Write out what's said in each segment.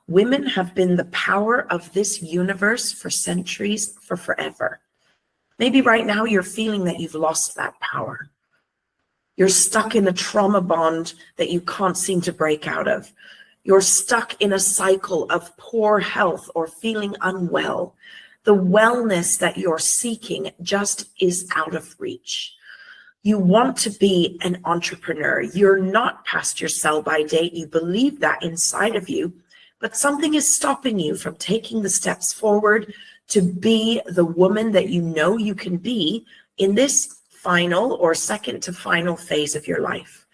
Women have been the power of this universe for centuries, for forever. Maybe right now you're feeling that you've lost that power. You're stuck in a trauma bond that you can't seem to break out of. You're stuck in a cycle of poor health or feeling unwell. The wellness that you're seeking just is out of reach. You want to be an entrepreneur. You're not past your sell-by date. You believe that inside of you, but something is stopping you from taking the steps forward to be the woman that you know you can be in this final or second to final phase of your life.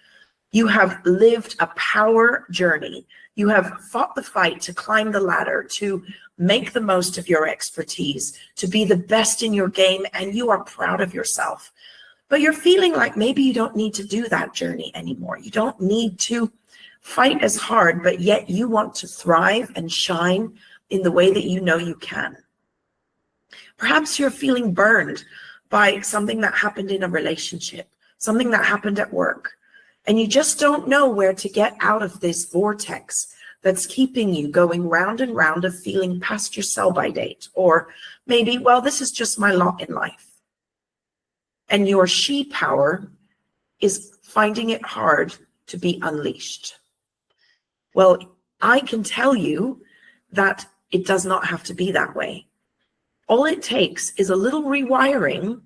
You have lived a power journey. You have fought the fight to climb the ladder, to make the most of your expertise, to be the best in your game, and you are proud of yourself. But you're feeling like maybe you don't need to do that journey anymore. You don't need to fight as hard, but yet you want to thrive and shine in the way that you know you can. Perhaps you're feeling burned by something that happened in a relationship, something that happened at work, and you just don't know where to get out of this vortex that's keeping you going round and round of feeling past your sell-by date, or maybe, well, this is just my lot in life. And your she power is finding it hard to be unleashed. Well, I can tell you that it does not have to be that way. All it takes is a little rewiring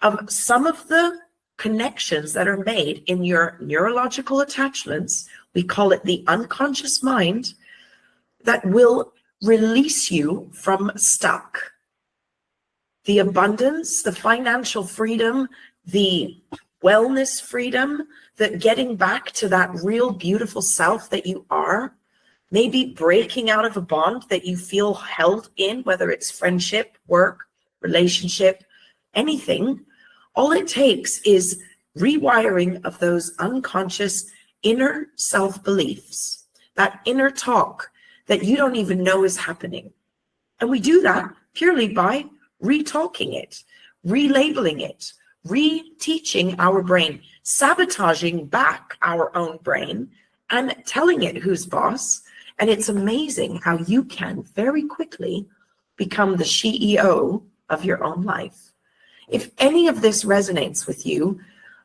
of some of the connections that are made in your neurological attachments. We call it the unconscious mind, that will release you from stuck. The abundance, the financial freedom, the wellness freedom, that getting back to that real beautiful self that you are, maybe breaking out of a bond that you feel held in, whether it's friendship, work, relationship, anything. All it takes is rewiring of those unconscious inner self-beliefs, that inner talk that you don't even know is happening. And we do that purely by re-talking it, relabeling it, re-teaching our brain, sabotaging back our own brain and telling it who's boss. And it's amazing how you can very quickly become the CEO of your own life. If any of this resonates with you,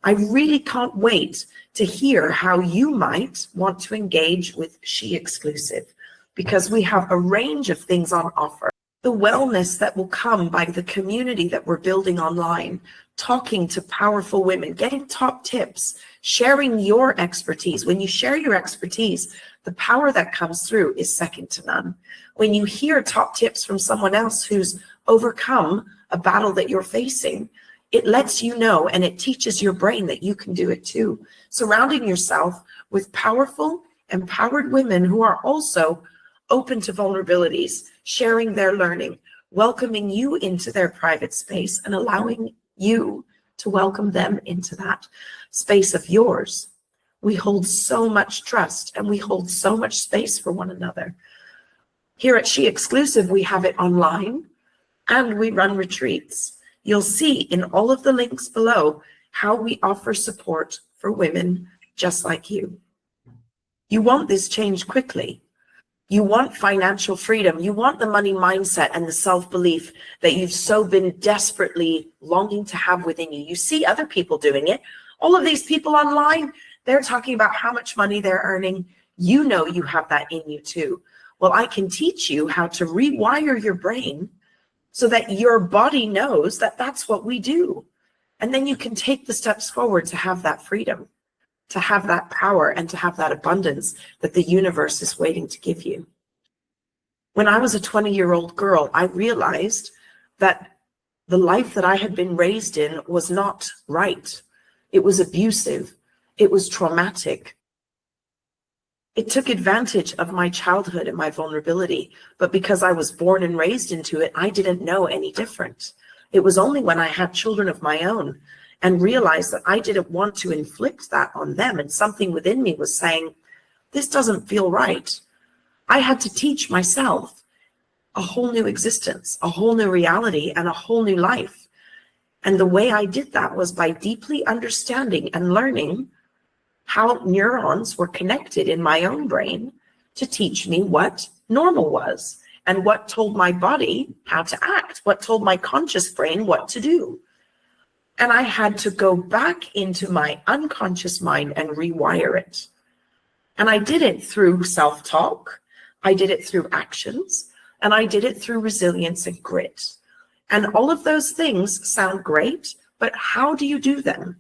I really can't wait to hear how you might want to engage with She Exclusive, because we have a range of things on offer. The wellness that will come by the community that we're building online, talking to powerful women, getting top tips, sharing your expertise. When you share your expertise, the power that comes through is second to none. When you hear top tips from someone else who's overcome a battle that you're facing, it lets you know and it teaches your brain that you can do it too. Surrounding yourself with powerful, empowered women who are also open to vulnerabilities, sharing their learning, welcoming you into their private space and allowing you to welcome them into that space of yours. We hold so much trust and we hold so much space for one another. Here at She Exclusive, we have it online and we run retreats. You'll see in all of the links below how we offer support for women just like you. You want this change quickly. You want financial freedom. You want the money mindset and the self-belief that you've so been desperately longing to have within you. You see other people doing it. All of these people online, they're talking about how much money they're earning. You know you have that in you too. Well, I can teach you how to rewire your brain so that your body knows that that's what we do. And then you can take the steps forward to have that freedom, to have that power, and to have that abundance that the universe is waiting to give you. When I was a 20-year-old girl, I realized that the life that I had been raised in was not right. It was abusive. It was traumatic. It took advantage of my childhood and my vulnerability, but because I was born and raised into it, I didn't know any different. It was only when I had children of my own and realized that I didn't want to inflict that on them, and something within me was saying, this doesn't feel right. I had to teach myself a whole new existence, a whole new reality, and a whole new life. And the way I did that was by deeply understanding and learning how neurons were connected in my own brain to teach me what normal was and what told my body how to act, what told my conscious brain what to do. And I had to go back into my unconscious mind and rewire it. And I did it through self-talk, I did it through actions, and I did it through resilience and grit. And all of those things sound great, but how do you do them?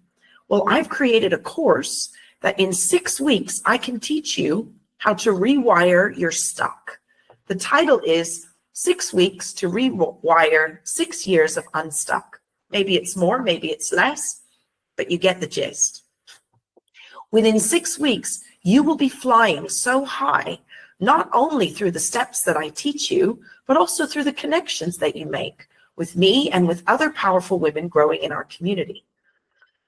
Well, I've created a course that in 6 weeks, I can teach you how to rewire your stuck. The title is 6 Weeks to Rewire 6 Years of Unstuck. Maybe it's more, maybe it's less, but you get the gist. Within 6 weeks, you will be flying so high, not only through the steps that I teach you, but also through the connections that you make with me and with other powerful women growing in our community.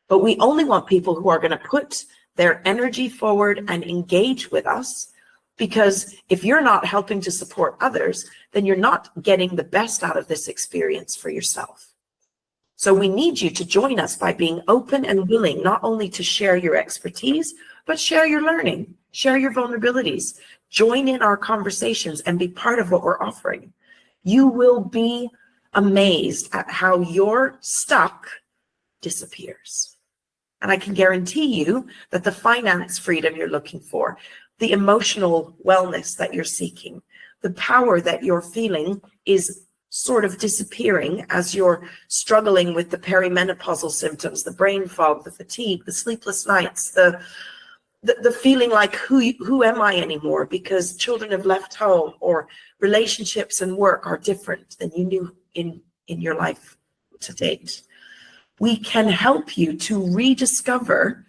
But we only want people who are going to put their energy forward and engage with us, because if you're not helping to support others, then you're not getting the best out of this experience for yourself. So we need you to join us by being open and willing, not only to share your expertise, but share your learning, share your vulnerabilities, join in our conversations and be part of what we're offering. You will be amazed at how your stuck disappears. And I can guarantee you that the finance freedom you're looking for, the emotional wellness that you're seeking, the power that you're feeling is sort of disappearing as you're struggling with the perimenopausal symptoms, the brain fog, the fatigue, the sleepless nights, the feeling like who am I anymore because children have left home, or relationships and work are different than you knew in your life to date. We can help you to rediscover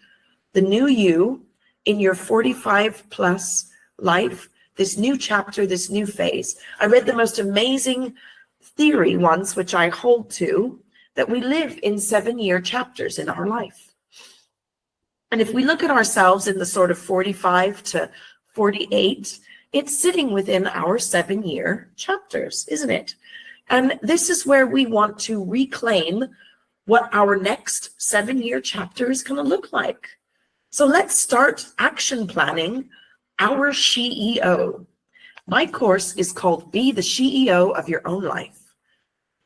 the new you in your 45 plus life, this new chapter, this new phase. I read the most amazing theory once, which I hold to, that we live in 7-year chapters in our life. And if we look at ourselves in the sort of 45 to 48, it's sitting within our 7-year chapters, isn't it? And this is where we want to reclaim what our next 7-year chapter is going to look like. So let's start action planning our CEO. My course is called Be the CEO of Your Own Life.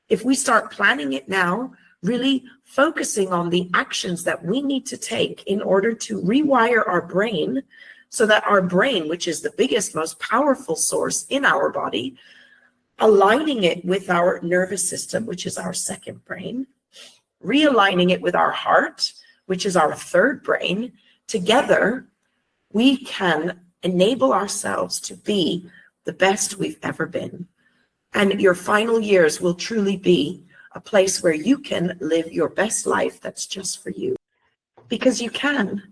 If we start planning it now, really focusing on the actions that we need to take in order to rewire our brain, so that our brain, which is the biggest, most powerful source in our body, aligning it with our nervous system, which is our second brain, realigning it with our heart, which is our third brain, together, we can enable ourselves to be the best we've ever been. And your final years will truly be a place where you can live your best life that's just for you. Because you can.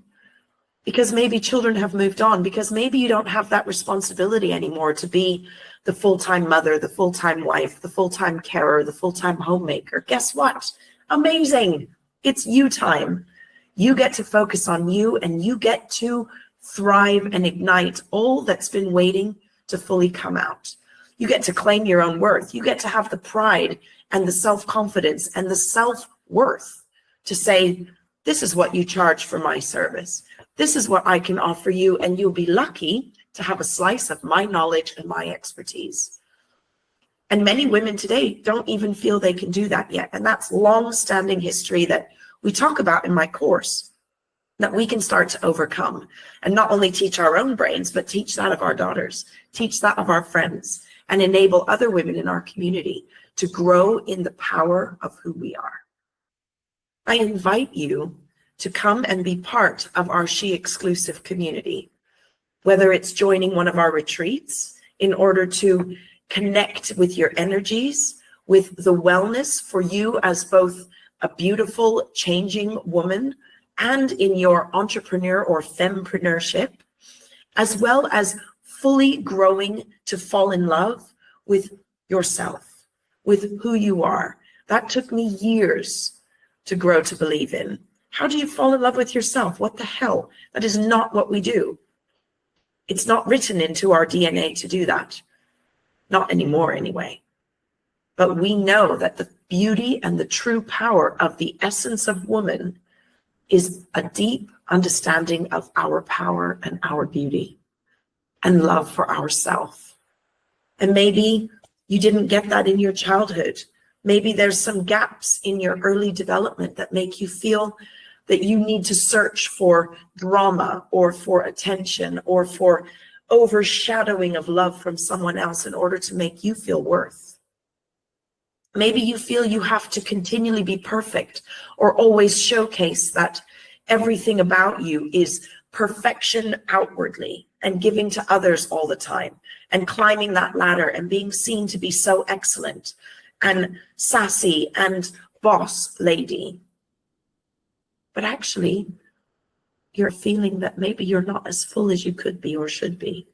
Because maybe children have moved on. Because maybe you don't have that responsibility anymore to be the full-time mother, the full-time wife, the full-time carer, the full-time homemaker. Guess what? Amazing. It's you time. You get to focus on you, and you get to thrive and ignite all that's been waiting to fully come out. You get to claim your own worth. You get to have the pride and the self-confidence and the self-worth to say, this is what you charge for my service. This is what I can offer you, and you'll be lucky to have a slice of my knowledge and my expertise. And many women today don't even feel they can do that yet. And that's long-standing history that we talk about in my course, that we can start to overcome and not only teach our own brains, but teach that of our daughters, teach that of our friends, and enable other women in our community to grow in the power of who we are. I invite you to come and be part of our She Exclusive community, whether it's joining one of our retreats in order to connect with your energies, with the wellness for you as both a beautiful, changing woman and in your entrepreneur or fempreneurship, as well as fully growing to fall in love with yourself, with who you are. That took me years to grow to believe in. How do you fall in love with yourself? What the hell? That is not what we do. It's not written into our DNA to do that. Not anymore, anyway. But we know that the beauty and the true power of the essence of woman is a deep understanding of our power and our beauty and love for ourselves. And maybe you didn't get that in your childhood. Maybe there's some gaps in your early development that make you feel that you need to search for drama or for attention or for overshadowing of love from someone else in order to make you feel worth. Maybe you feel you have to continually be perfect or always showcase that everything about you is perfection outwardly and giving to others all the time and climbing that ladder and being seen to be so excellent and sassy and boss lady. But actually, you're feeling that maybe you're not as full as you could be or should be.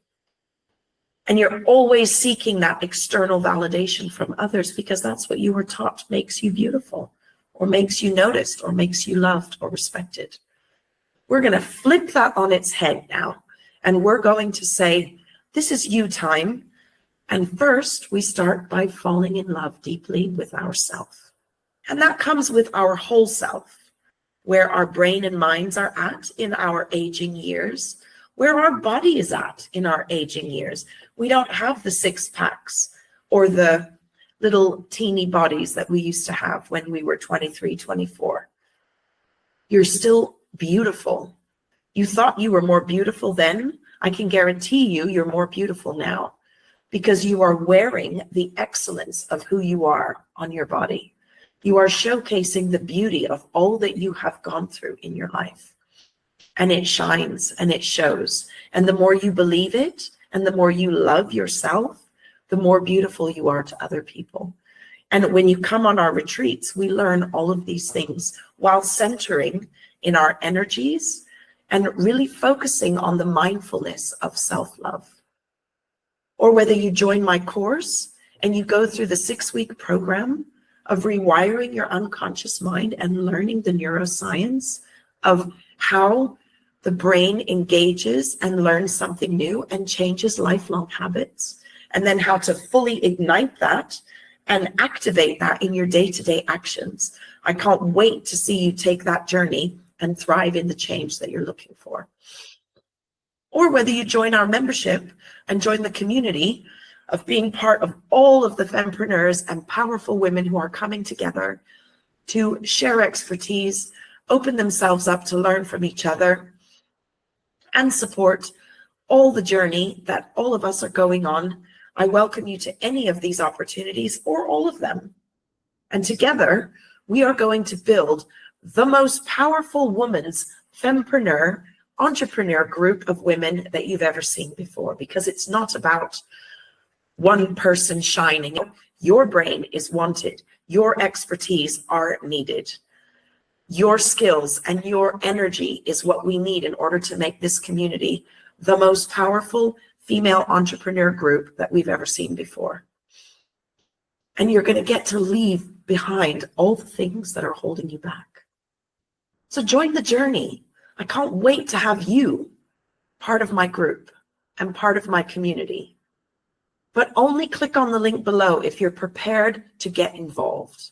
And you're always seeking that external validation from others because that's what you were taught makes you beautiful or makes you noticed or makes you loved or respected. We're going to flip that on its head now. And we're going to say, this is you time. And first, we start by falling in love deeply with ourself. And that comes with our whole self, where our brain and minds are at in our aging years, where our body is at in our aging years. We don't have the 6 packs or the little teeny bodies that we used to have when we were 23, 24. You're still beautiful. You thought you were more beautiful then. I can guarantee you you're more beautiful now because you are wearing the excellence of who you are on your body. You are showcasing the beauty of all that you have gone through in your life. And it shines and it shows. And the more you believe it and the more you love yourself, the more beautiful you are to other people. And when you come on our retreats, we learn all of these things while centering in our energies and really focusing on the mindfulness of self-love. Or whether you join my course and you go through the 6-week program of rewiring your unconscious mind and learning the neuroscience of how the brain engages and learns something new and changes lifelong habits, and then how to fully ignite that and activate that in your day-to-day actions. I can't wait to see you take that journey and thrive in the change that you're looking for. Or whether you join our membership and join the community of being part of all of the fempreneurs and powerful women who are coming together to share expertise, open themselves up to learn from each other, and support all the journey that all of us are going on. I welcome you to any of these opportunities or all of them. And together, we are going to build the most powerful woman's fempreneur, entrepreneur group of women that you've ever seen before, because it's not about one person shining. Your brain is wanted. Your expertise are needed. Your skills and your energy is what we need in order to make this community the most powerful female entrepreneur group that we've ever seen before. And you're going to get to leave behind all the things that are holding you back. So join the journey. I can't wait to have you part of my group and part of my community. But only click on the link below if you're prepared to get involved.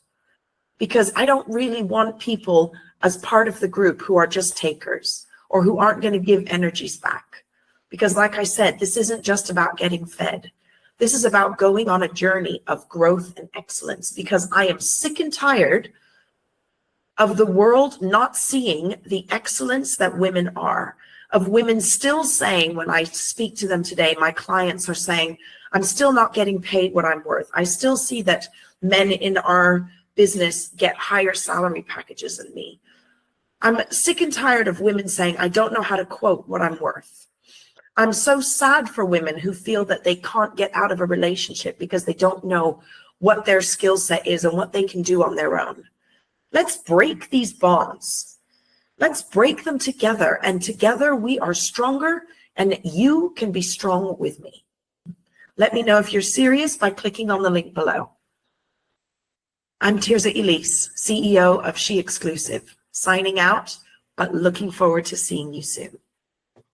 Because I don't really want people as part of the group who are just takers or who aren't going to give energies back. Because like I said, this isn't just about getting fed. This is about going on a journey of growth and excellence, because I am sick and tired of the world not seeing the excellence that women are, of women still saying, when I speak to them today, my clients are saying, I'm still not getting paid what I'm worth. I still see that men in our business get higher salary packages than me. I'm sick and tired of women saying, I don't know how to quote what I'm worth. I'm so sad for women who feel that they can't get out of a relationship because they don't know what their skill set is and what they can do on their own. Let's break these bonds. Let's break them together, and together we are stronger, and you can be strong with me. Let me know if you're serious by clicking on the link below. I'm Tirza Elise, CEO of She Exclusive, signing out, but looking forward to seeing you soon.